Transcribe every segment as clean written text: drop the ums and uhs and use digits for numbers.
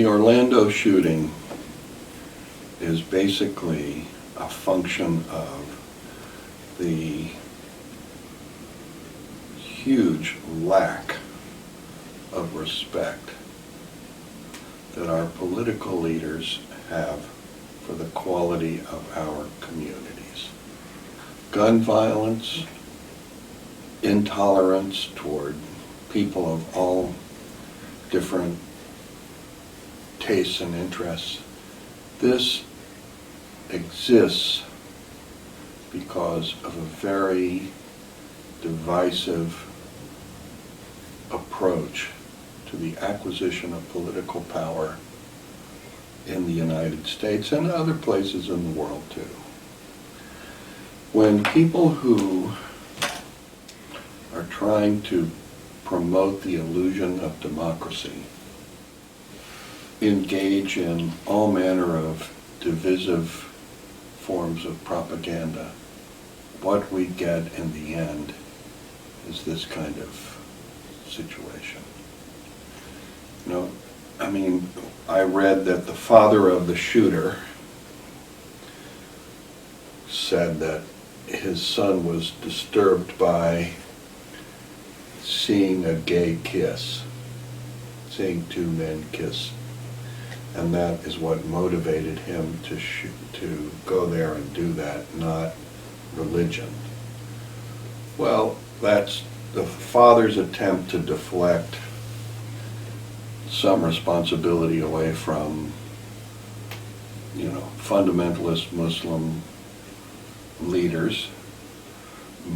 Orlando shooting is basically a function of the huge lack of respect that our political leaders have for the quality of our communities. Gun violence, intolerance toward people of all different tastes and interests. This exists because of a very divisive approach to the acquisition of political power in the United States and other places in the world too. When people who are trying to promote the illusion of democracy engage in all manner of divisive forms of propaganda, what we get in the end is this kind of situation. You know, I mean, I read that the father of the shooter said that his son was disturbed by seeing a gay kiss, seeing two men kiss, and that is what motivated him to go there and do that, not religion. Well, that's the father's attempt to deflect some responsibility away from, you know, fundamentalist Muslim leaders,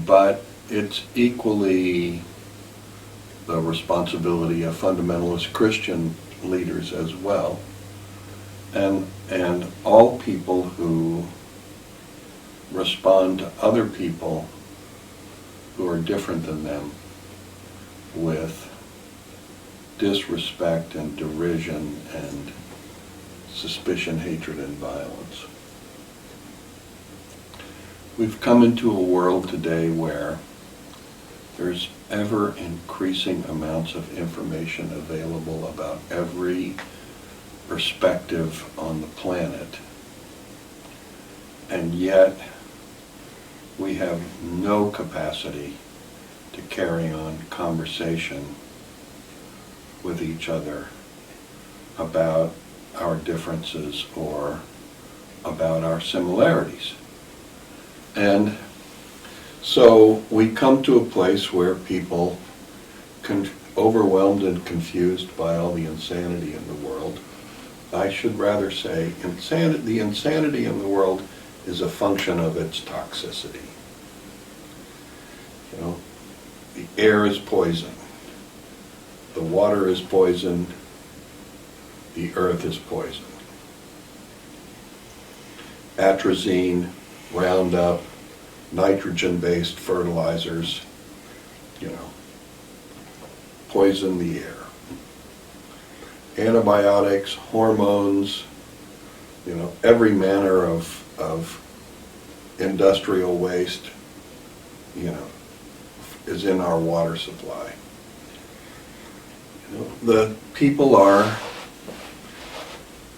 but it's equally the responsibility of fundamentalist Christian leaders as well, and all people who respond to other people who are different than them with disrespect and derision and suspicion, hatred, and violence. We've come into a world today where there's ever increasing amounts of information available about every perspective on the planet, and yet we have no capacity to carry on conversation with each other about our differences or about our similarities. And so we come to a place where people, overwhelmed and confused by all the insanity in the world, I should rather say the insanity in the world is a function of its toxicity. You know, the air is poison, the water is poison, the earth is poison. Atrazine, Roundup, nitrogen-based fertilizers, you know, poison the air. Antibiotics, hormones, you know, every manner of industrial waste, you know, is in our water supply. You know, the people are,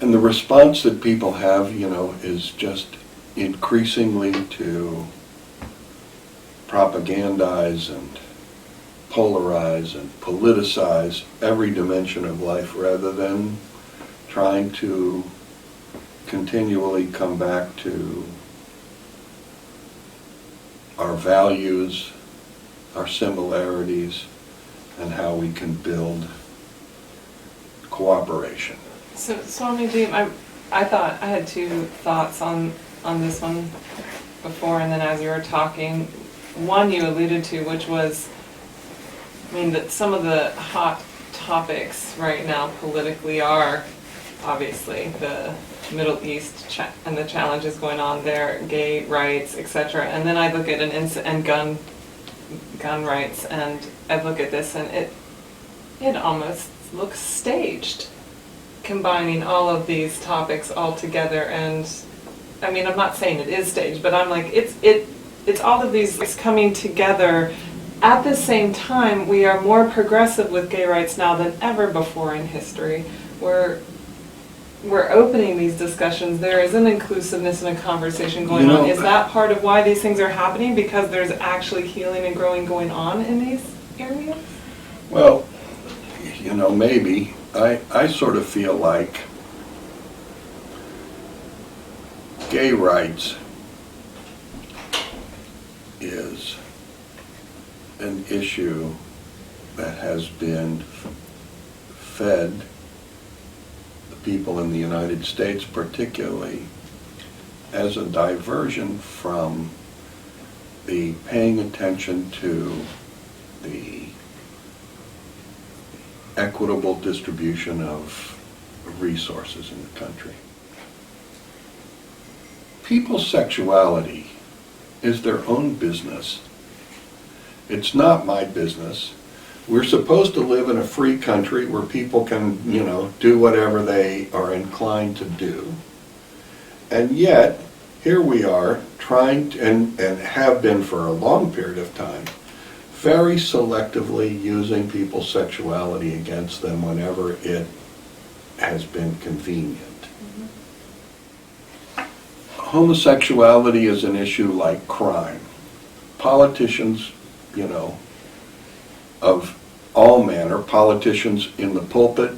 and the response that people have, you know, is just increasingly to propagandize and polarize and politicize every dimension of life rather than trying to continually come back to our values, our similarities, and how we can build cooperation. So, Swamiji, I thought I had two thoughts on this one before, and then as you were talking, one you alluded to, which was, I mean, that some of the hot topics right now politically are obviously the Middle East and the challenges going on there, gay rights, etc. And then I look at and gun rights, and I look at this, and it almost looks staged, combining all of these topics all together. And I mean, I'm not saying it is staged, but I'm like, it's all of these coming together. At the same time, we are more progressive with gay rights now than ever before in history. We're we're opening these discussions, there is an inclusiveness and a conversation going on. Is that part of why these things are happening? Because there's actually healing and growing going on in these areas? Well, maybe. I sort of feel like gay rights is an issue that has been fed the people in the United States particularly as a diversion from the paying attention to the equitable distribution of resources in the country. People's sexuality is their own business. It's not my business. We're supposed to live in a free country where people can, do whatever they are inclined to do. And yet, here we are trying to, and have been for a long period of time, very selectively using people's sexuality against them whenever it has been convenient. Homosexuality is an issue like crime. Politicians, of all manner, politicians in the pulpit,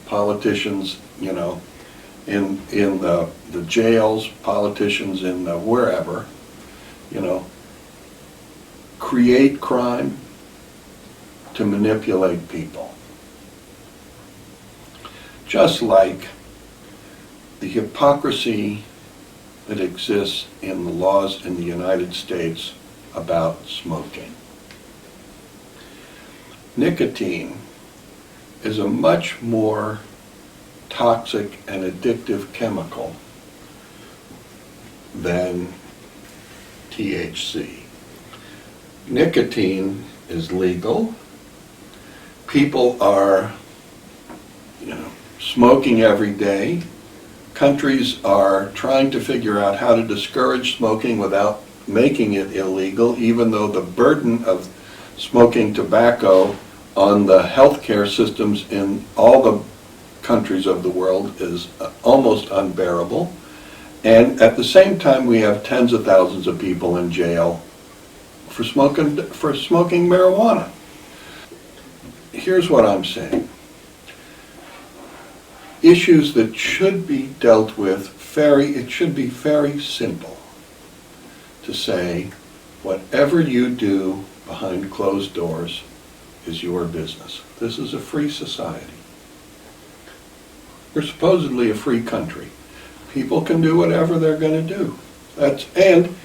politicians, in the jails, politicians in the wherever, create crime to manipulate people. Just like the hypocrisy that exists in the laws in the United States about smoking. Nicotine is a much more toxic and addictive chemical than THC. Nicotine is legal. People are, smoking every day. Countries are trying to figure out how to discourage smoking without making it illegal, even though the burden of smoking tobacco on the healthcare systems in all the countries of the world is almost unbearable. And at the same time, we have tens of thousands of people in jail for smoking marijuana. Here's what I'm saying. Issues that should be dealt with it should be very simple to say, whatever you do behind closed doors is your business. This is a free society. We're supposedly a free country. People can do whatever they're going to do. And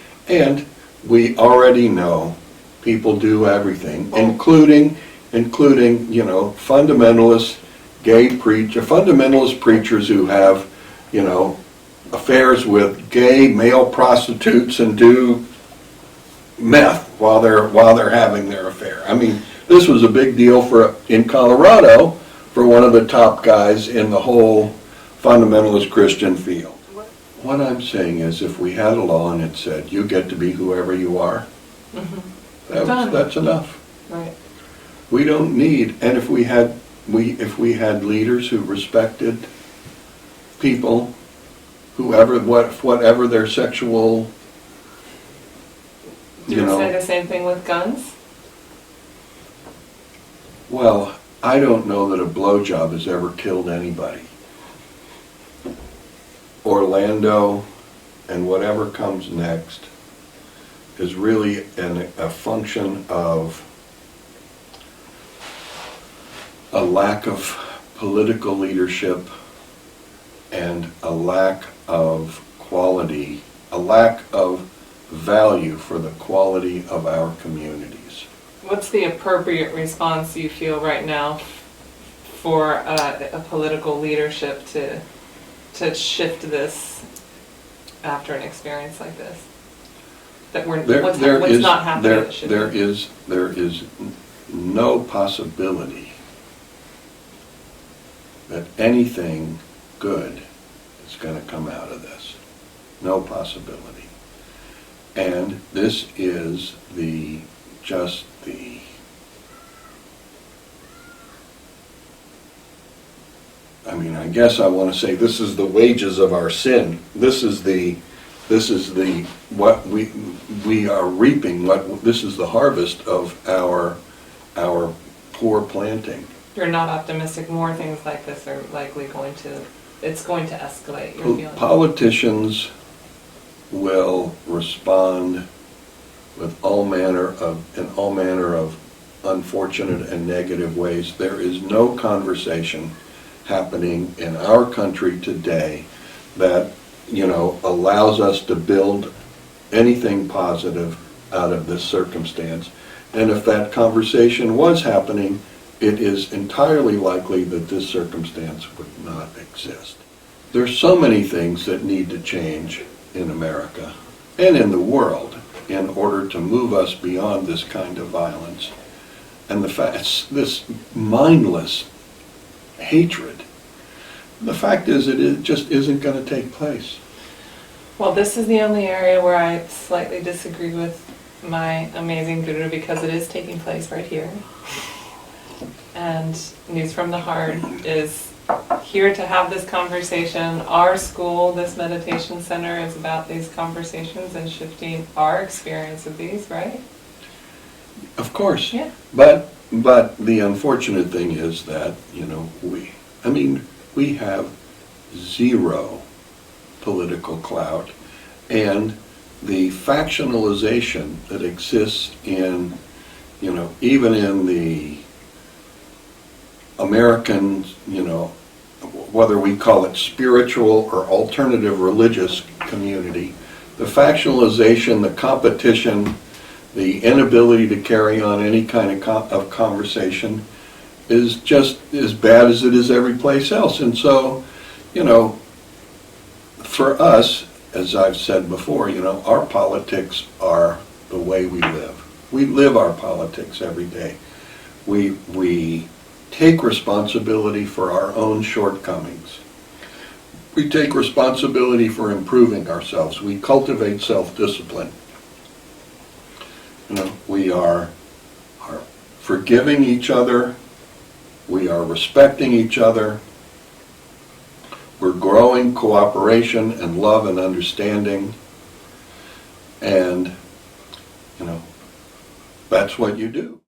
we already know people do everything, including fundamentalist fundamentalist preachers who have, affairs with gay male prostitutes and do meth while they're having their affair. I mean, this was a big deal in Colorado for one of the top guys in the whole fundamentalist Christian field. What I'm saying is, if we had a law and it said you get to be whoever you are, that's enough. Right. We don't need, and if we had leaders who respected people, whatever their sexual, Do you say the same thing with guns? Well, I don't know that a blowjob has ever killed anybody. Orlando and whatever comes next is really a function of a lack of political leadership and a lack of quality, a lack of value for the quality of our communities. What's the appropriate response you feel right now for a political leadership to shift this after an experience like this? That what's not happening that should be? There is no possibility that anything good is going to come out of this. No possibility. And this is the I mean, I guess I want to say this is the wages of our sin. This is what we are reaping, this is the harvest of our poor planting. You're not optimistic more things like this are likely it's going to escalate, you're feeling? Politicians will respond with in all manner of unfortunate and negative ways. There is no conversation happening in our country today that, allows us to build anything positive out of this circumstance. And if that conversation was happening, it is entirely likely that this circumstance would not exist. There's so many things that need to change in America and in the world in order to move us beyond this kind of violence. And this mindless hatred, the fact is it just isn't going to take place. Well, this is the only area where I slightly disagree with my amazing guru, because it is taking place right here. And News from the Heart is here to have this conversation. Our school, this meditation center, is about these conversations and shifting our experience of these, right? Of course. Yeah. But the unfortunate thing is that, we have zero political clout, and the factionalization that exists in, even in the American, whether we call it spiritual or alternative religious community, the factionalization, the competition, the inability to carry on any kind of conversation is just as bad as it is every place else. And so, for us, as I've said before, our politics are the way we live. We live our politics every day. We take responsibility for our own shortcomings. We take responsibility for improving ourselves. We cultivate self-discipline. We are forgiving each other. We are respecting each other. We're growing cooperation and love and understanding. And, that's what you do.